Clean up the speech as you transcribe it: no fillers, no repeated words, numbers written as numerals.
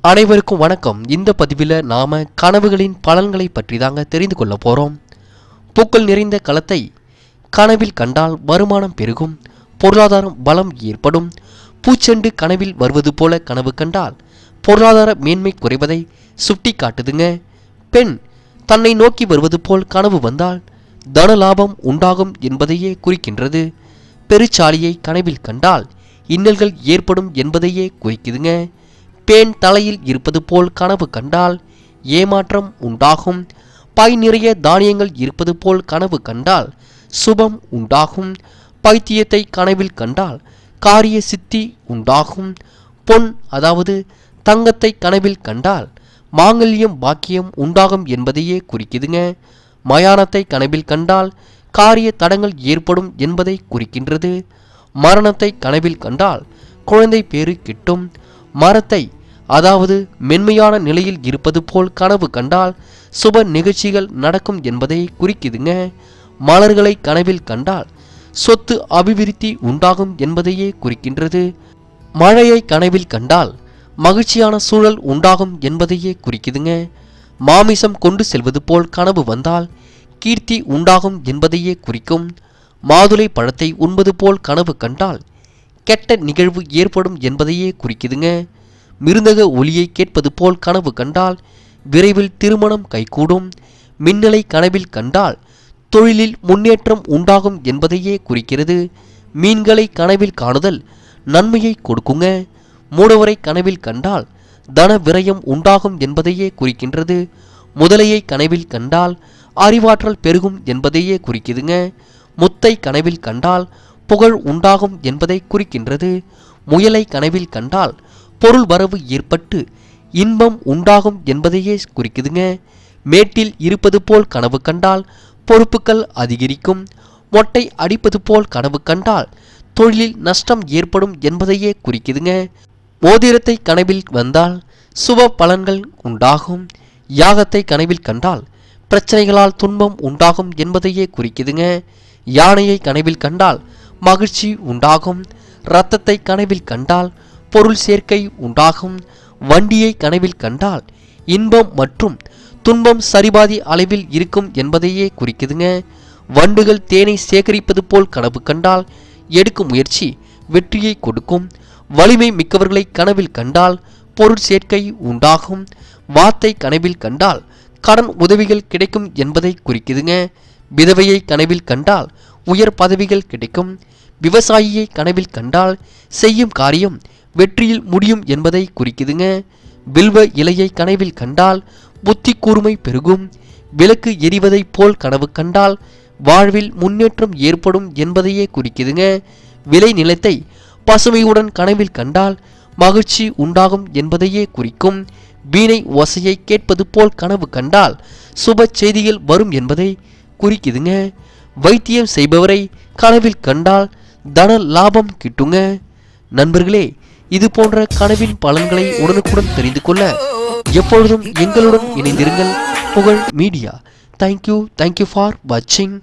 அனைவருக்கும் வணக்கம். இந்த பதிவில் நாம கனவுகளின் பலன்களை பற்றி தாங்க தெரிந்து கொள்ள போறோம். பூக்கள் நிறைந்த களத்தை கனவில் கண்டால் வருமானம் பெருகும், பொருளாதாரம் பலம் ஏற்படும். பூச்செண்டு கனவில் வருவது போல கனவு கண்டால் பொருளாதார மேன்மை குறைவதை சுட்டி காட்டுதுங்க. பெண் தன்னை நோக்கி வருவது போல் கனவு வந்தால் தன லாபம் உண்டாகும் என்பதையே குறிக்கின்றது. பெருச்சாலியை கனவில் கண்டால் இன்னல்கள் ஏற்படும் என்பதையே குறிக்குதுங்க. பேன் தலையில் இருப்பது போல் கனவு கண்டால் ஏமாற்றம் உண்டாகும். பை நிறைய தானியங்கள் இருப்பது போல் கனவு கண்டால் சுபம் உண்டாகும். பைத்தியத்தை கனவில் கண்டால் காரிய சித்தி உண்டாகும். பொன் அதாவது தங்கத்தை கனவில் கண்டால் மாங்கல்யம் பாக்கியம் உண்டாகும் என்பதையே குறிக்குதுங்க. மயானத்தை கனவில் கண்டால் காரிய தடங்கள் ஏற்படும் என்பதை குறிக்கின்றது. மரணத்தை கனவில் கண்டால் குழந்தை பேறு கிட்டும். மரத்தை அதாவது மென்மையான நிலையில் இருப்பது போல் கனவு கண்டால் சுப நிகழ்ச்சிகள் நடக்கும் என்பதை குறிக்குதுங்க. மலர்களை கனவில் கண்டால் சொத்து அபிவிருத்தி உண்டாகும் என்பதையே குறிக்கின்றது. மழையை கனவில் கண்டால் மகிழ்ச்சியான சூழல் உண்டாகும் என்பதையே குறிக்குதுங்க. மாமிசம் கொண்டு செல்வது போல் கனவு வந்தால் கீர்த்தி உண்டாகும் என்பதையே குறிக்கும். மாதுளை பழத்தை உண்பது போல் கனவு கண்டால் கெட்ட நிகழ்வு ஏற்படும் என்பதையே குறிக்குதுங்க. மிருந்தக ஒலியை கேட்பது போல் கனவு கண்டால் விரைவில் திருமணம் கைகூடும். மின்னலை கனவில் கண்டால் தொழிலில் முன்னேற்றம் உண்டாகும் என்பதையே குறிக்கிறது. மீன்களை கனவில் காணுதல் நன்மையை கொடுக்குங்க. மூடவரை கனவில் கண்டால் தன விரயம் உண்டாகும் என்பதையே குறிக்கின்றது. முதலையை கனவில் கண்டால் அறிவாற்றல் பெருகும் என்பதையே குறிக்குதுங்க. முத்தை கனவில் கண்டால் புகழ் உண்டாகும் என்பதை குறிக்கின்றது. முயலை கனவில் கண்டால் பொருள் வரவு ஏற்பட்டு இன்பம் உண்டாகும் என்பதையே குறிக்குதுங்க. மேட்டில் இருப்பது போல் கனவு கண்டால் பொறுப்புகள் அதிகரிக்கும். மொட்டை அடிப்பது போல் கனவு கண்டால் தொழிலில் நஷ்டம் ஏற்படும் என்பதையே குறிக்குதுங்க. மோதிரத்தை கனவில் வந்தால் சுப பலன்கள் உண்டாகும். யாகத்தை கனவில் கண்டால் பிரச்சனைகளால் துன்பம் உண்டாகும் என்பதையே குறிக்குதுங்க. யானையை கனவில் கண்டால் மகிழ்ச்சி உண்டாகும். இரத்தத்தை கனவில் கண்டால் பொருள் சேர்க்கை உண்டாகும். வண்டியை கனவில் கண்டால் இன்பம் மற்றும் துன்பம் சரிபாதி அளவில் இருக்கும் என்பதையே குறிக்குதுங்க. வண்டுகள் தேனை சேகரிப்பது போல் கனவு கண்டால் எடுக்கும் முயற்சி வெற்றியை கொடுக்கும். வலிமை மிக்கவர்களை கனவில் கண்டால் பொருள் சேர்க்கை உண்டாகும். வாத்தை கனவில் கண்டால் கடன் உதவிகள் கிடைக்கும் என்பதை குறிக்குதுங்க. விதவையை கனவில் கண்டால் உயர் பதவிகள் கிடைக்கும். விவசாயியை கனவில் கண்டால் செய்யும் காரியம் வெற்றியில் முடியும் என்பதை குறிக்குதுங்க. வில்வ இலையை கனவில் கண்டால் புத்தி கூர்மை பெருகும். விளக்கு எரிவதை போல் கனவு கண்டால் வாழ்வில் முன்னேற்றம் ஏற்படும் என்பதையே குறிக்குதுங்க. விளை நிலத்தை பசுமையுடன் கனவில் கண்டால் மகிழ்ச்சி உண்டாகும் என்பதையே குறிக்கும். வீணை ஓசையை கேட்பது போல் கனவு கண்டால் சுப செய்திகள் வரும் என்பதை குறிக்குதுங்க. வைத்தியம் செய்பவரை கனவில் கண்டால் தன லாபம் கிட்டுங்க. நண்பர்களே, இது போன்ற கனவின் பலன்களை உடனுக்குடன் தெரிந்து கொள்ள எப்பொழுதும் எங்களுடன் இணைந்திருங்கள். புகழ் மீடியா. தேங்க்யூ ஃபார் வாட்சிங்.